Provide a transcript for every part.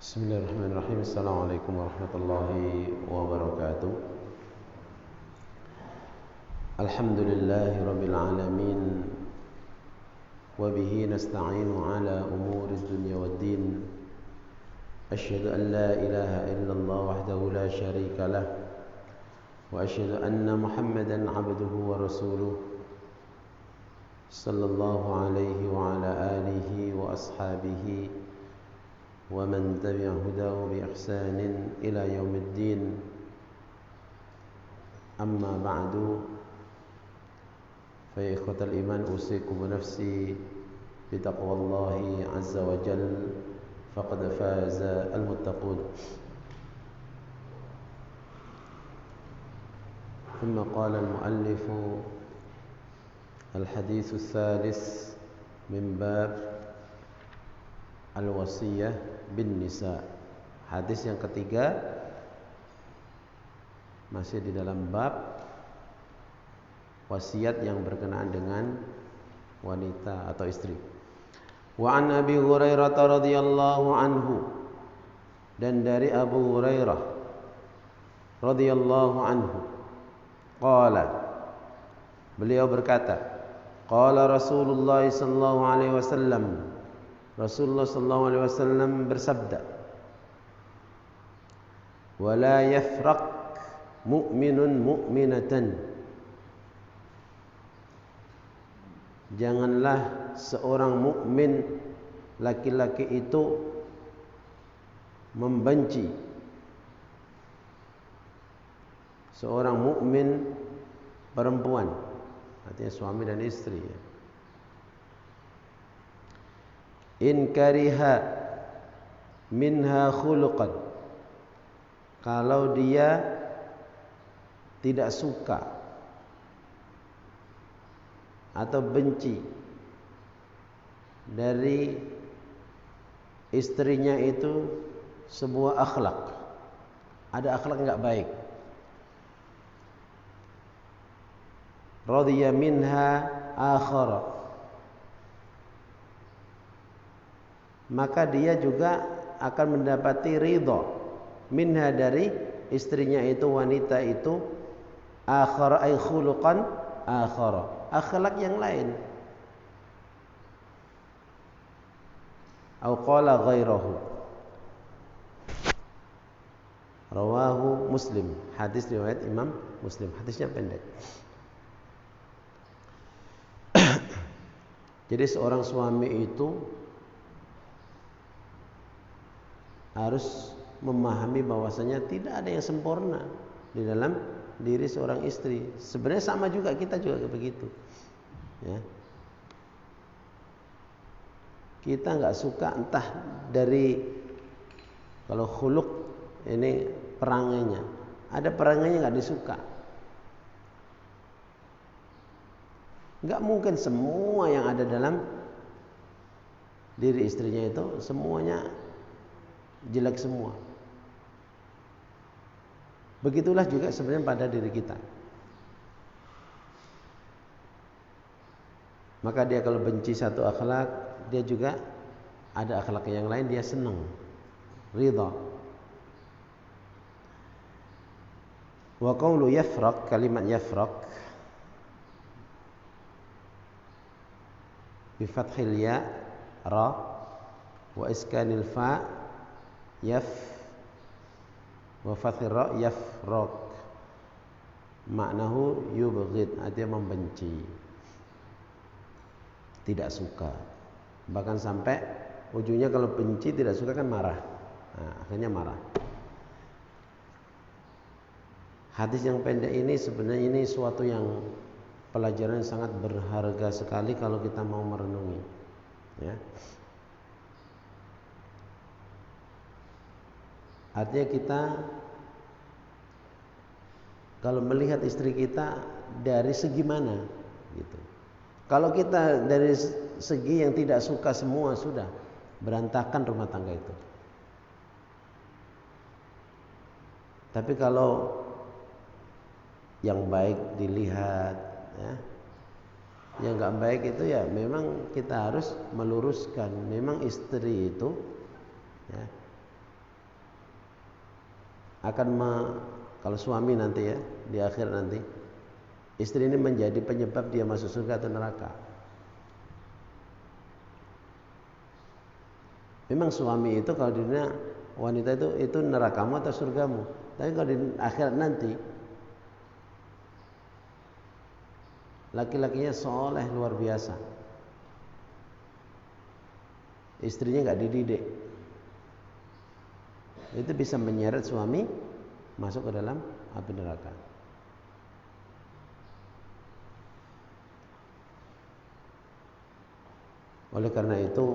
Bismillahirrahmanirrahim. Assalamualaikum warahmatullahi wabarakatuh. Alhamdulillahi rabbil alamin. Wa bihi nasta'inu ala umuri dunya waddin. Asyhadu an la ilaha illallah wahdahu la syarika lah. Wa asyhadu anna Muhammadan abduhu wa rasuluh. Sallallahu alaihi wa ala alihi wa ashabihi ومن تبع هداه بإحسان إلى يوم الدين. أما بعد فيا إخوة الإيمان أوصيكم ونفسي بتقوى الله عز وجل فقد فاز المتقون. ثم قال المؤلف الحديث الثالث من باب al-wasiyah bin nisa. Hadis yang ketiga masih di dalam bab wasiat yang berkenaan dengan wanita atau istri. Wa an Abi Hurairah radhiyallahu anhu, dan dari Abu Hurairah radhiyallahu anhu qala, beliau berkata, qala Rasulullah sallallahu alaihi wasallam, Rasulullah sallallahu alaihi wasallam bersabda, wala yafraq mu'minun mu'minatan, janganlah seorang mukmin laki-laki itu membenci seorang mukmin perempuan, artinya suami dan istri ya. In kariha minha khuluqan, kalau dia tidak suka atau benci dari istrinya itu sebuah akhlak, ada akhlak enggak baik, radiya minha akhara, maka dia juga akan mendapati ridha minha, dari istrinya itu, wanita itu, akhara ay khuluqan akhara, akhlak yang lain, au qala ghairahu, rawahu Muslim, hadis riwayat Imam Muslim, hadisnya pendek. Jadi seorang suami itu harus memahami bahwasanya tidak ada yang sempurna di dalam diri seorang istri. Sebenarnya sama juga, kita juga begitu. Ya. Kita nggak suka entah dari, kalau khuluk ini perangainya, ada perangainya nggak disuka. Nggak mungkin semua yang ada dalam diri istrinya itu semuanya jelek semua. Begitulah juga sebenarnya pada diri kita. Maka dia kalau benci satu akhlak, dia juga ada akhlak yang lain dia senang, ridha. Wa qawlu yafraq, kalimat yafraq bi fathil ya ra wa iskanil fa yaf wa fathir ra yafraq, maknahu yubghid, artinya membenci, tidak suka, bahkan sampai ujungnya kalau benci tidak suka kan marah, nah, akhirnya marah. Hadis yang pendek ini sebenarnya ini suatu yang pelajaran yang sangat berharga sekali kalau kita mau merenungi ya. Artinya kita kalau melihat istri kita dari segi mana gitu. Kalau kita dari segi yang tidak suka semua, sudah berantakan rumah tangga itu. Tapi kalau yang baik dilihat ya, yang enggak baik itu ya memang kita harus meluruskan. Memang istri itu ya, akan kalau suami nanti ya di akhir nanti, istri ini menjadi penyebab dia masuk surga atau neraka. Memang suami itu kalau di dunia, wanita itu nerakamu atau surgamu. Tapi kalau di akhirat nanti, laki-lakinya soleh luar biasa, istrinya nggak dididik, itu bisa menyeret suami masuk ke dalam api neraka. Oleh karena itu,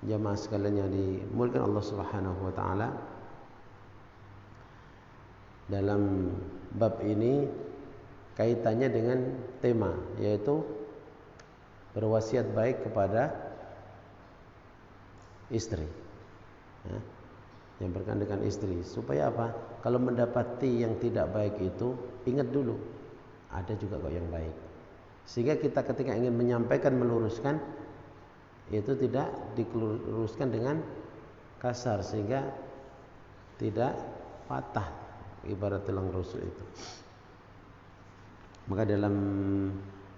jamaah sekalian yang dimuliakan Allah Subhanahu wa taala, dalam bab ini kaitannya dengan tema, yaitu berwasiat baik kepada istri. Yang berkaitan dengan istri, supaya apa? Kalau mendapati yang tidak baik itu, ingat dulu ada juga kok yang baik. Sehingga kita ketika ingin menyampaikan, meluruskan, itu tidak diluruskan dengan kasar, sehingga tidak patah ibarat tulang rusuk itu. Maka dalam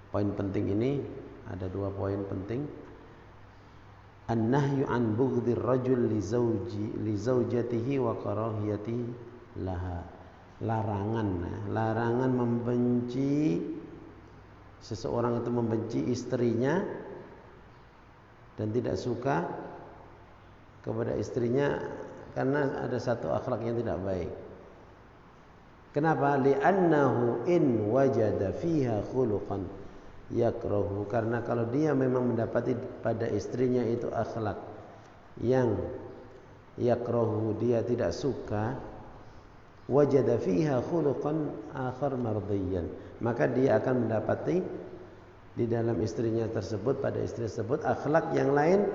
poin penting ini ada 2 poin penting. An-nahyu an bughdhir rajul li zaujatihi wa karahiyati laha. Larangan membenci seseorang itu, membenci istrinya dan tidak suka kepada istrinya karena ada satu akhlak yang tidak baik. Kenapa? Li'annahu in wajada fiha khuluqan yakrahu. Karena kalau dia memang mendapati pada istrinya itu akhlak yang yakrahu, dia tidak suka, wajada fiha khuluqan akhar mardiyan, maka dia akan mendapati di dalam istrinya tersebut, pada istri tersebut, akhlak yang lain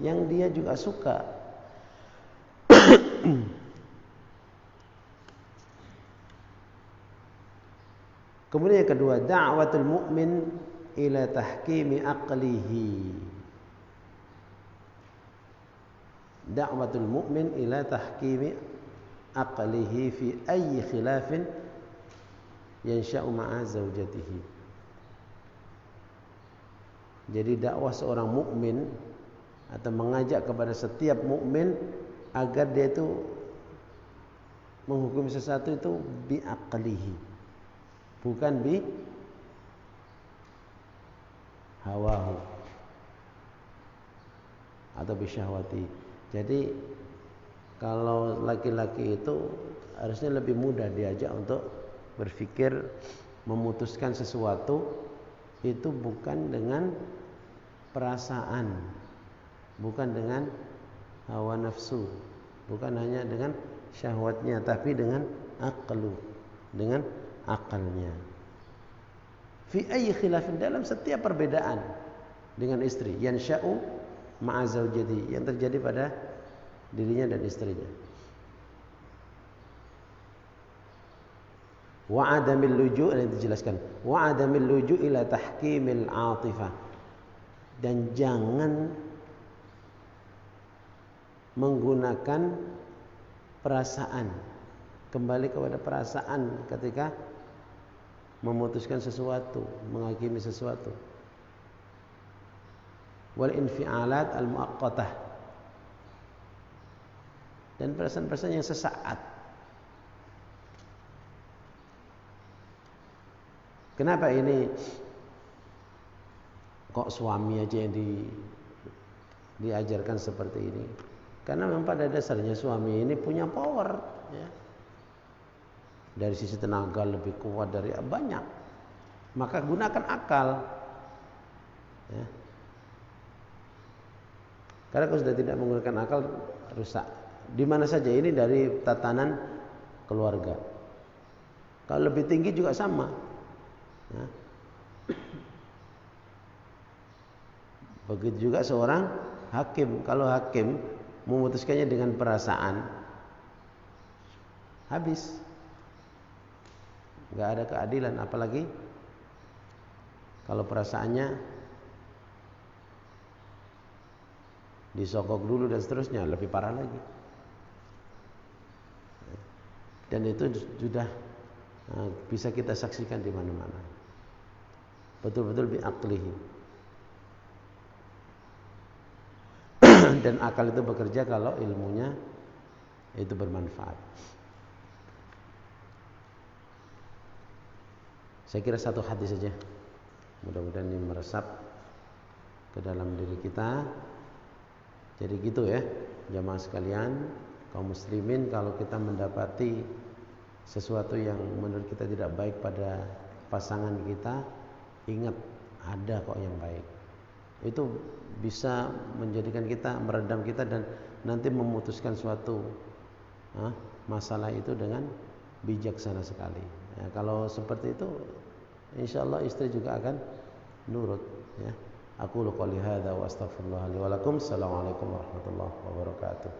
yang dia juga suka. Kemudian yang kedua, da'watul mu'min ila tahkimi aqlihi. Da'watul mu'min ila tahkimi aqlihi fi ayyi khilafin yansha'u ma'a zaujatihi. Jadi dakwah seorang mukmin atau mengajak kepada setiap mukmin agar dia itu menghukumi sesuatu itu bi aqlihi, bukan bi hawahu atau bi syahwati. Jadi kalau laki-laki itu harusnya lebih mudah diajak untuk berpikir, memutuskan sesuatu itu bukan dengan perasaan, bukan dengan hawa nafsu, bukan hanya dengan syahwatnya, tapi dengan aqlu, dengan akalnya. Fi ayyi khilafin, dalam setiap perbedaan dengan istri, yansha'u ma'a zaujati, yang terjadi pada dirinya dan istrinya. Wa adamil luju', ini dijelaskan, wa adamil luju' ila tahkimil 'atifah, dan jangan menggunakan perasaan, kembali kepada perasaan ketika memutuskan sesuatu, menghakimi sesuatu. Wal infi'alat al-muaqqatah, dan perasaan-perasaan yang sesaat. Kenapa ini kok suami aja yang diajarkan seperti ini? Karena memang pada dasarnya suami ini punya power, ya. Dari sisi tenaga lebih kuat dari banyak. Maka gunakan akal, ya. Karena kalau sudah tidak menggunakan akal, rusak. Di mana saja, ini dari tatanan keluarga. Kalau lebih tinggi juga sama, ya. Begitu juga seorang hakim. Kalau hakim memutuskannya dengan perasaan, habis, nggak ada keadilan. Apalagi kalau perasaannya disogok dulu dan seterusnya, lebih parah lagi. Dan itu sudah bisa kita saksikan di mana-mana. Betul-betul biaqlihi. Dan akal itu bekerja kalau ilmunya itu bermanfaat. Saya kira satu hadis saja. Mudah-mudahan ini meresap ke dalam diri kita. Jadi gitu ya, jamaah sekalian, kaum muslimin, kalau kita mendapati sesuatu yang menurut kita tidak baik pada pasangan kita, ingat ada kok yang baik. Itu bisa menjadikan kita, meredam kita dan nanti memutuskan suatu masalah itu dengan bijaksana sekali. Ya, kalau seperti itu, insya Allah istri juga akan nurut. Ya. Aku qouli hadza wa astaghfirullah li wa lakum. Assalamualaikum warahmatullahi wabarakatuh.